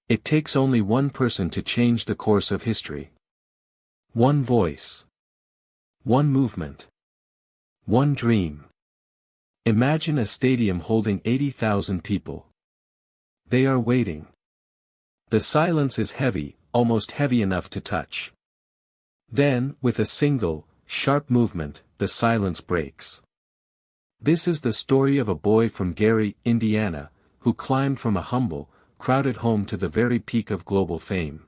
It takes only one person to change the course of history. One voice. One movement. One dream. Imagine a stadium holding 80,000 people. They are waiting. The silence is heavy, almost heavy enough to touch. Then, with a single, sharp movement, the silence breaks. This is the story of a boy from Gary, Indiana, who climbed from a humble, crowded home to the very peak of global fame.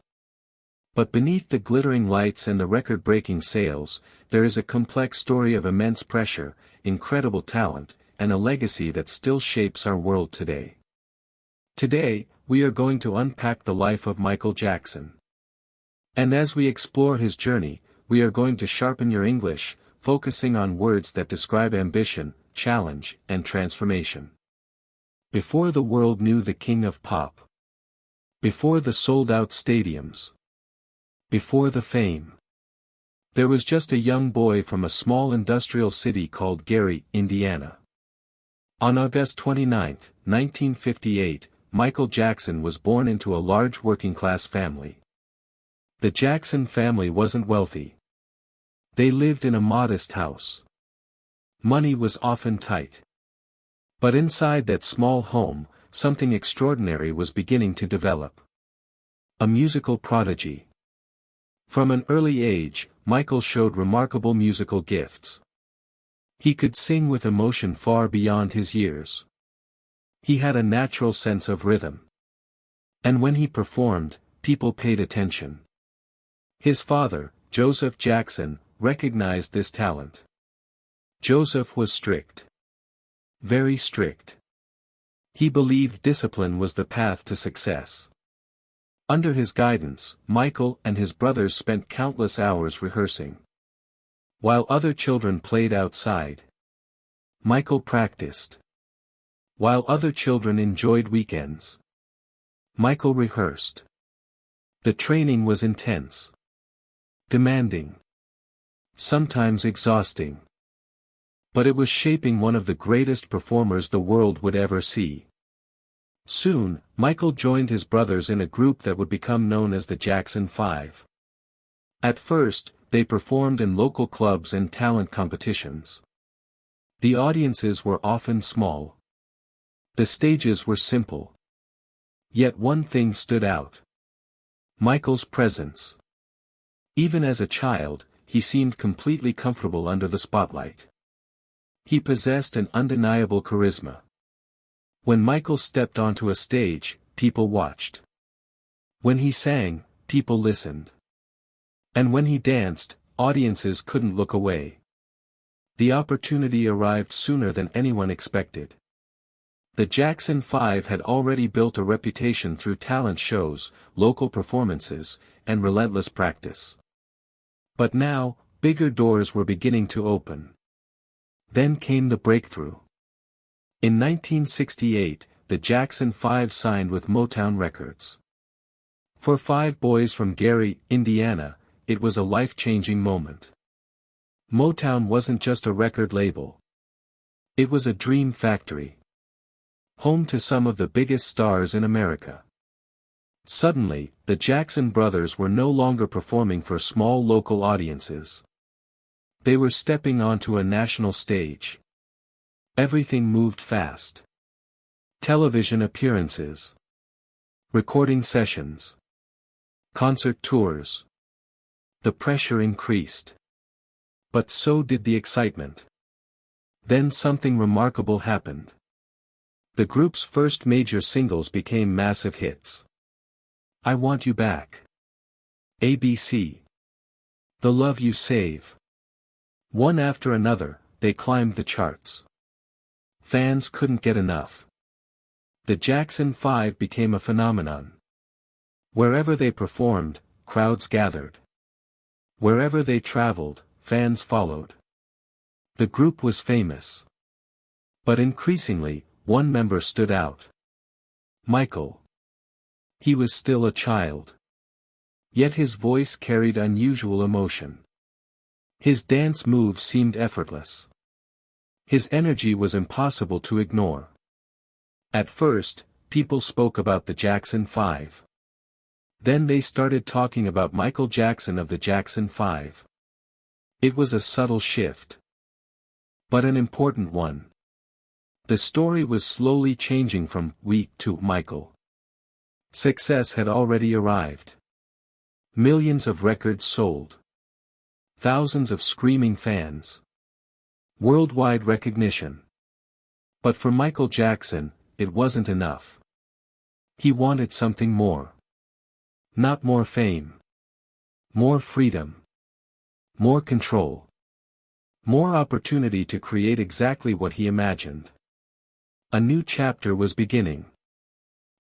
But beneath the glittering lights and the record-breaking sales, there is a complex story of immense pressure, incredible talent, and a legacy that still shapes our world today. Today, we are going to unpack the life of Michael Jackson. And as we explore his journey, we are going to sharpen your English, focusing on words that describe ambition, challenge, and transformation. Before the world knew the king of pop. Before the sold-out stadiums. Before the fame. There was just a young boy from a small industrial city called Gary, Indiana. On August 29, 1958, Michael Jackson was born into a large working-class family. The Jackson family wasn't wealthy. They lived in a modest house. Money was often tight. But inside that small home, something extraordinary was beginning to develop. A musical prodigy. From an early age, Michael showed remarkable musical gifts. He could sing with emotion far beyond his years. He had a natural sense of rhythm. And when he performed, people paid attention. His father, Joseph Jackson, recognized this talent. Joseph was strict. Very strict. He believed discipline was the path to success. Under his guidance, Michael and his brothers spent countless hours rehearsing. While other children played outside, Michael practiced. While other children enjoyed weekends, Michael rehearsed. The training was intense. Demanding. Sometimes exhausting. But it was shaping one of the greatest performers the world would ever see. Soon, Michael joined his brothers in a group that would become known as the Jackson 5. At first, they performed in local clubs and talent competitions. The audiences were often small. The stages were simple. Yet one thing stood out. Michael's presence. Even as a child, he seemed completely comfortable under the spotlight. He possessed an undeniable charisma. When Michael stepped onto a stage, people watched. When he sang, people listened. And when he danced, audiences couldn't look away. The opportunity arrived sooner than anyone expected. The Jackson 5 had already built a reputation through talent shows, local performances, and relentless practice. But now, bigger doors were beginning to open. Then came the breakthrough. In 1968, the Jackson 5 signed with Motown Records. For 5 boys from Gary, Indiana, it was a life-changing moment. Motown wasn't just a record label. It was a dream factory. Home to some of the biggest stars in America. Suddenly, the Jackson brothers were no longer performing for small local audiences. They were stepping onto a national stage. Everything moved fast. Television appearances. Recording sessions. Concert tours. The pressure increased. But so did the excitement. Then something remarkable happened. The group's first major singles became massive hits. I Want You Back. ABC. The Love You Save. One after another, they climbed the charts. Fans couldn't get enough. The Jackson 5 became a phenomenon. Wherever they performed, crowds gathered. Wherever they traveled, fans followed. The group was famous. But increasingly, one member stood out. Michael. He was still a child. Yet his voice carried unusual emotion. His dance moves seemed effortless. His energy was impossible to ignore. At first, people spoke about the Jackson 5. Then they started talking about Michael Jackson of the Jackson 5. It was a subtle shift, but an important one. The story was slowly changing from weak to Michael. Success had already arrived. Millions of records sold. Thousands of screaming fans. Worldwide recognition. But for Michael Jackson, it wasn't enough. He wanted something more. Not more fame. More freedom. More control. More opportunity to create exactly what he imagined. A new chapter was beginning.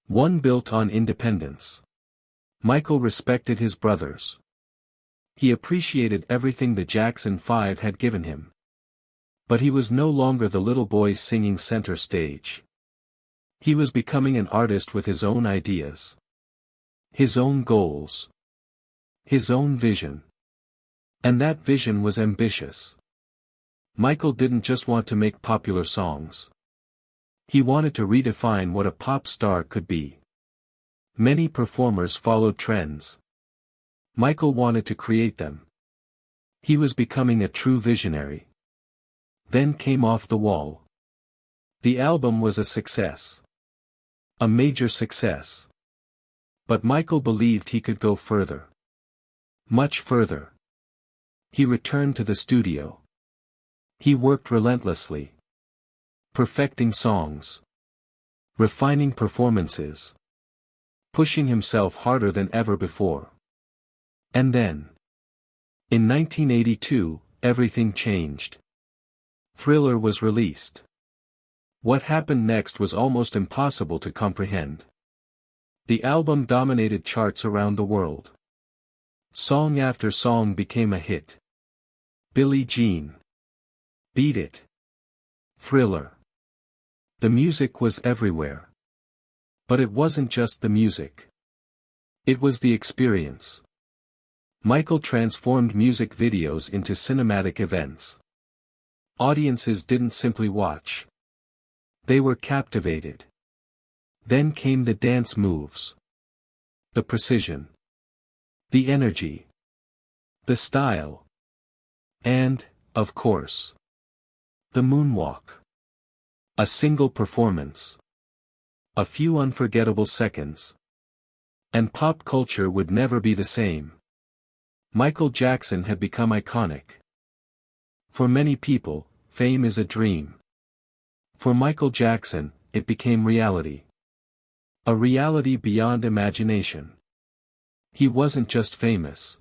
One built on independence. Michael respected his brothers. He appreciated everything the Jackson 5 had given him. But he was no longer the little boy singing center stage. He was becoming an artist with his own ideas. His own goals. His own vision. And that vision was ambitious. Michael didn't just want to make popular songs. He wanted to redefine what a pop star could be. Many performers followed trends. Michael wanted to create them. He was becoming a true visionary. Then came Off the Wall. The album was a success. A major success. But Michael believed he could go further. Much further. He returned to the studio. He worked relentlessly. Perfecting songs. Refining performances. Pushing himself harder than ever before. And then, in 1982, everything changed. Thriller was released. What happened next was almost impossible to comprehend. The album dominated charts around the world. Song after song became a hit. Billie Jean. Beat It. Thriller. The music was everywhere. But it wasn't just the music. It was the experience. Michael transformed music videos into cinematic events. Audiences didn't simply watch. They were captivated. Then came the dance moves. The precision. The energy. The style. And, of course, the moonwalk. A single performance. A few unforgettable seconds. And pop culture would never be the same. Michael Jackson had become iconic. For many people, fame is a dream. For Michael Jackson, it became reality. A reality beyond imagination. He wasn't just famous.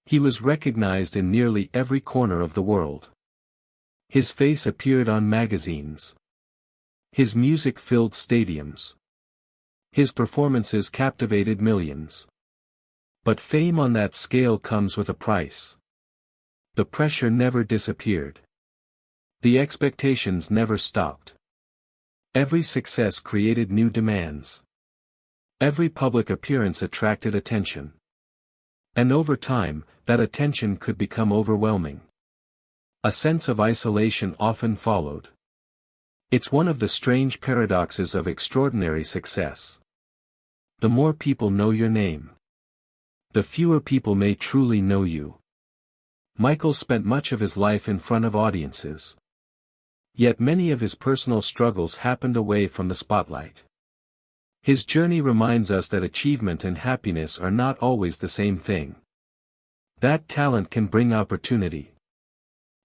He was recognized in nearly every corner of the world. His face appeared on magazines. His music filled stadiums. His performances captivated millions. But fame on that scale comes with a price. The pressure never disappeared. The expectations never stopped. Every success created new demands. Every public appearance attracted attention. And over time, that attention could become overwhelming. A sense of isolation often followed. It's one of the strange paradoxes of extraordinary success. The more people know your name, the fewer people may truly know you. Michael spent much of his life in front of audiences. Yet many of his personal struggles happened away from the spotlight. His journey reminds us that achievement and happiness are not always the same thing. That talent can bring opportunity.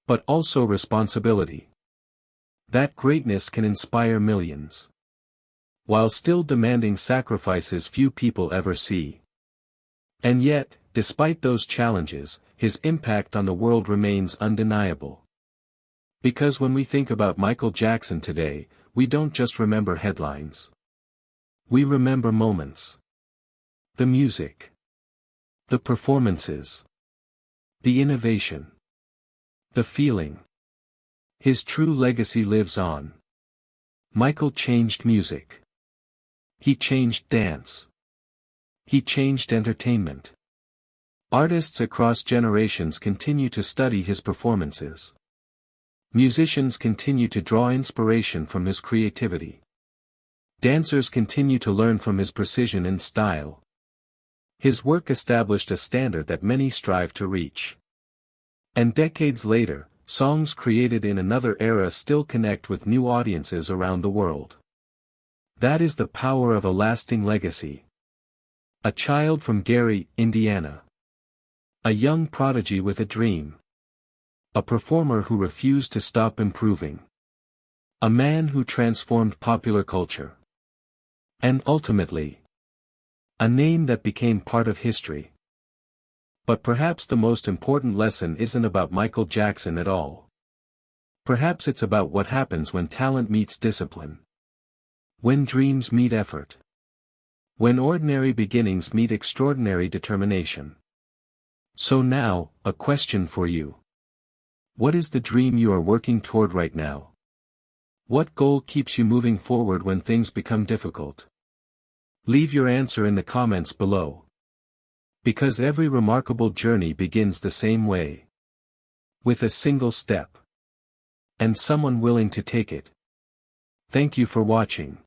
But also responsibility. That greatness can inspire millions. While still demanding sacrifices few people ever see. And yet, despite those challenges, his impact on the world remains undeniable. Because when we think about Michael Jackson today, we don't just remember headlines. We remember moments. The music. The performances. The innovation. The feeling. His true legacy lives on. Michael changed music. He changed dance. He changed entertainment. Artists across generations continue to study his performances. Musicians continue to draw inspiration from his creativity. Dancers continue to learn from his precision and style. His work established a standard that many strive to reach. And decades later, songs created in another era still connect with new audiences around the world. That is the power of a lasting legacy. A child from Gary, Indiana. A young prodigy with a dream. A performer who refused to stop improving. A man who transformed popular culture. And ultimately, a name that became part of history. But perhaps the most important lesson isn't about Michael Jackson at all. Perhaps it's about what happens when talent meets discipline. When dreams meet effort. When ordinary beginnings meet extraordinary determination. So now, a question for you. What is the dream you are working toward right now? What goal keeps you moving forward when things become difficult? Leave your answer in the comments below. Because every remarkable journey begins the same way. With a single step. And someone willing to take it. Thank you for watching.